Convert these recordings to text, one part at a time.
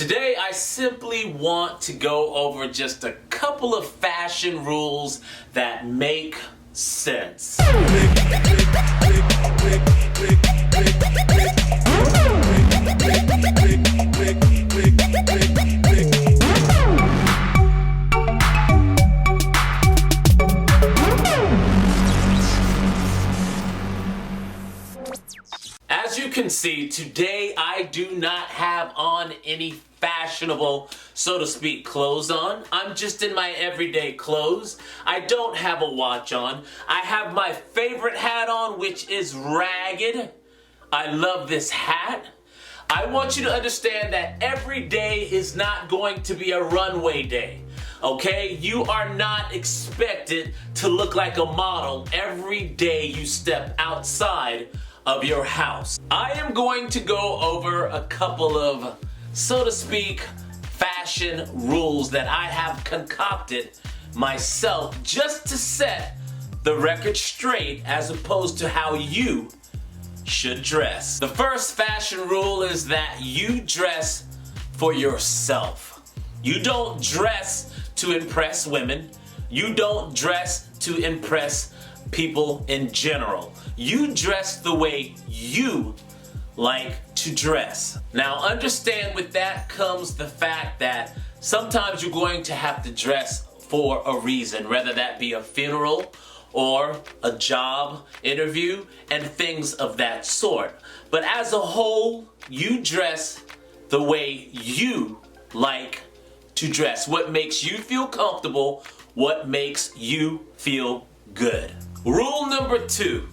Today, I simply want to go over just a couple of fashion rules that make sense. As you can see, today I do not have on any fashionable, so to speak, clothes on. I'm just in my everyday clothes. I don't have a watch on. I have my favorite hat on, which is ragged. I love this hat. I want you to understand that every day is not going to be a runway day. Okay? You are not expected to look like a model every day you step outside of your house. I am going to go over a couple of, so to speak, fashion rules that I have concocted myself just to set the record straight as opposed to how you should dress. The first fashion rule is that you dress for yourself. You don't dress to impress women. You don't dress to impress people in general. You dress the way you like to dress. Now understand, with that comes the fact that sometimes you're going to have to dress for a reason, whether that be a funeral or a job interview and things of that sort. But as a whole, you dress the way you like to dress. What makes you feel comfortable, what makes you feel good. Rule number 2,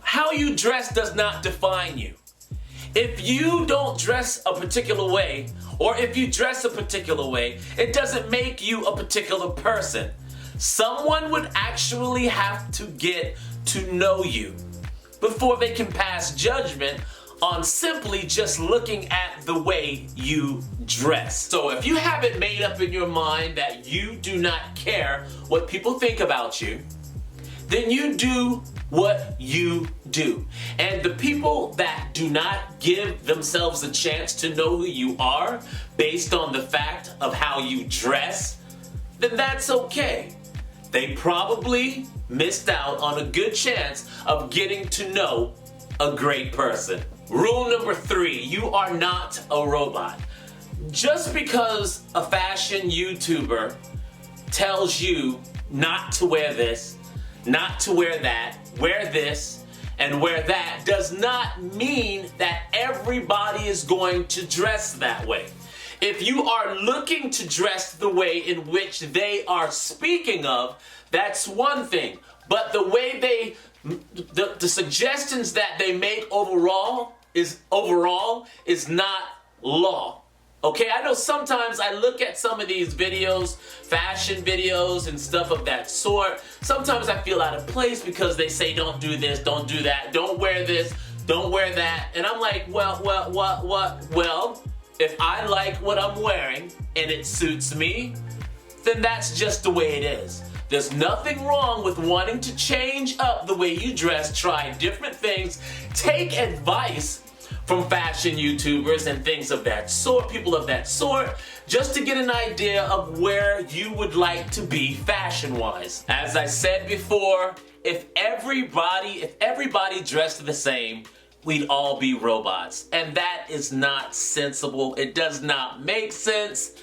how you dress does not define you. If you don't dress a particular way, or if you dress a particular way, it doesn't make you a particular person. Someone would actually have to get to know you before they can pass judgment on simply just looking at the way you dress. So if you have it made up in your mind that you do not care what people think about you, then you do what you do. And the people that do not give themselves a chance to know who you are based on the fact of how you dress, then that's okay. They probably missed out on a good chance of getting to know a great person. Rule number 3, you are not a robot. Just because a fashion YouTuber tells you not to wear this, not to wear that, wear this, and wear that, does not mean that everybody is going to dress that way. If you are looking to dress the way in which they are speaking of, that's one thing. But the way the suggestions that they make overall is not law. Okay, I know sometimes I look at some of these videos, fashion videos and stuff of that sort. Sometimes I feel out of place because they say don't do this, don't do that, don't wear this, don't wear that. And I'm like, well, if I like what I'm wearing and it suits me, then that's just the way it is. There's nothing wrong with wanting to change up the way you dress, try different things, take advice from fashion YouTubers and things of that sort, people of that sort, just to get an idea of where you would like to be fashion-wise. As I said before, if everybody dressed the same, we'd all be robots. And that is not sensible. It does not make sense.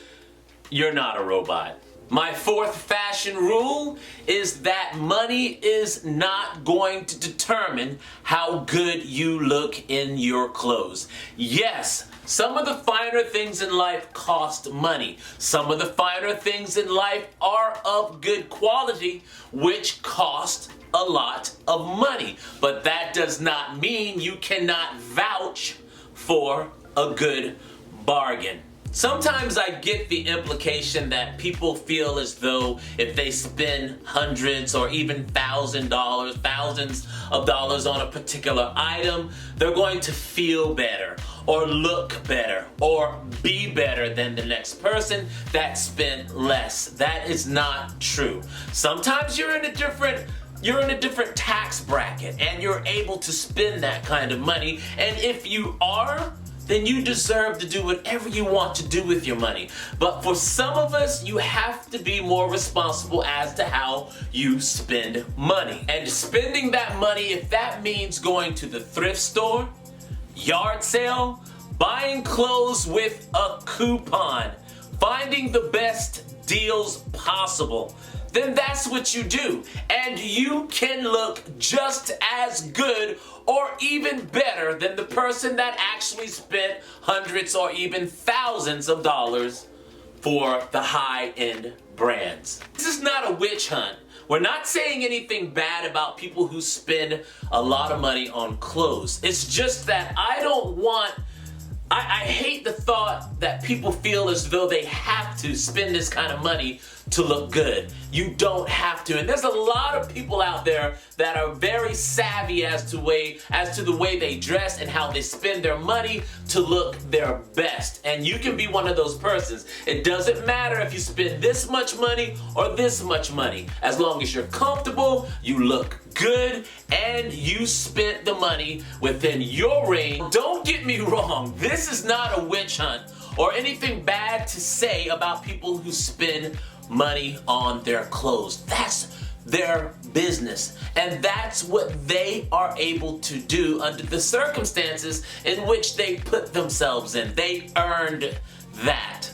You're not a robot. My 4th fashion rule is that money is not going to determine how good you look in your clothes. Yes, some of the finer things in life cost money. Some of the finer things in life are of good quality, which cost a lot of money. But that does not mean you cannot vouch for a good bargain. Sometimes I get the implication that people feel as though if they spend hundreds or even thousands of dollars on a particular item, they're going to feel better or look better or be better than the next person that spent less. That is not true. Sometimes you're in a different tax bracket and you're able to spend that kind of money, and if you are, then you deserve to do whatever you want to do with your money. But for some of us, you have to be more responsible as to how you spend money. And spending that money, if that means going to the thrift store, yard sale, buying clothes with a coupon, finding the best deals possible, then that's what you do. And you can look just as good or even better than the person that actually spent hundreds or even thousands of dollars for the high-end brands. This is not a witch hunt. We're not saying anything bad about people who spend a lot of money on clothes. It's just that I hate the thought that people feel as though they have to spend this kind of money to look good. You don't have to. And there's a lot of people out there that are very savvy as to the way they dress and how they spend their money to look their best. And you can be one of those persons. It doesn't matter if you spend this much money or this much money. As long as you're comfortable, you look good, and you spent the money within your range. Don't get me wrong, this is not a witch hunt or anything bad to say about people who spend money on their clothes. That's their business, and that's what they are able to do under the circumstances in which they put themselves in. They earned that.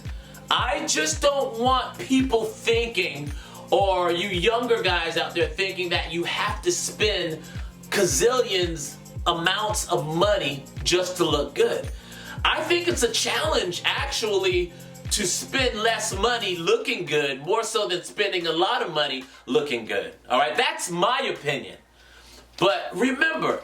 I just don't want people thinking, or you younger guys out there thinking, that you have to spend gazillions amounts of money just to look good. I think it's a challenge, actually, to spend less money looking good, more so than spending a lot of money looking good. All right, that's my opinion. But remember,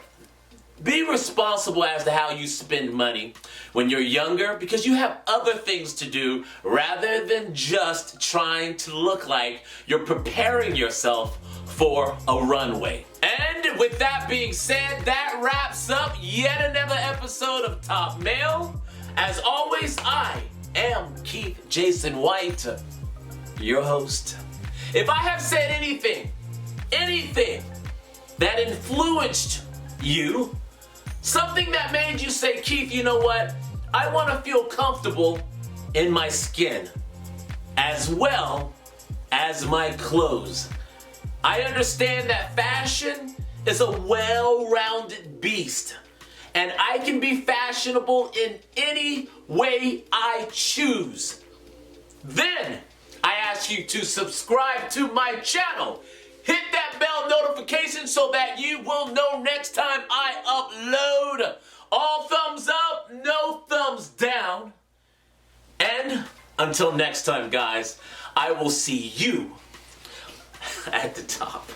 be responsible as to how you spend money when you're younger, because you have other things to do rather than just trying to look like you're preparing yourself for a runway. And with that being said, that wraps up yet another episode of Top Mail. As always, I am Keith Jason White, your host. If I have said anything that influenced you, something that made you say, Keith, you know what? I want to feel comfortable in my skin as well as my clothes. I understand that fashion is a well-rounded beast, and I can be fashionable in any way I choose. Then I ask you to subscribe to my channel. Hit that bell notification so that you will know next time I upload. All thumbs up, no thumbs down. And until next time, guys, I will see you at the top.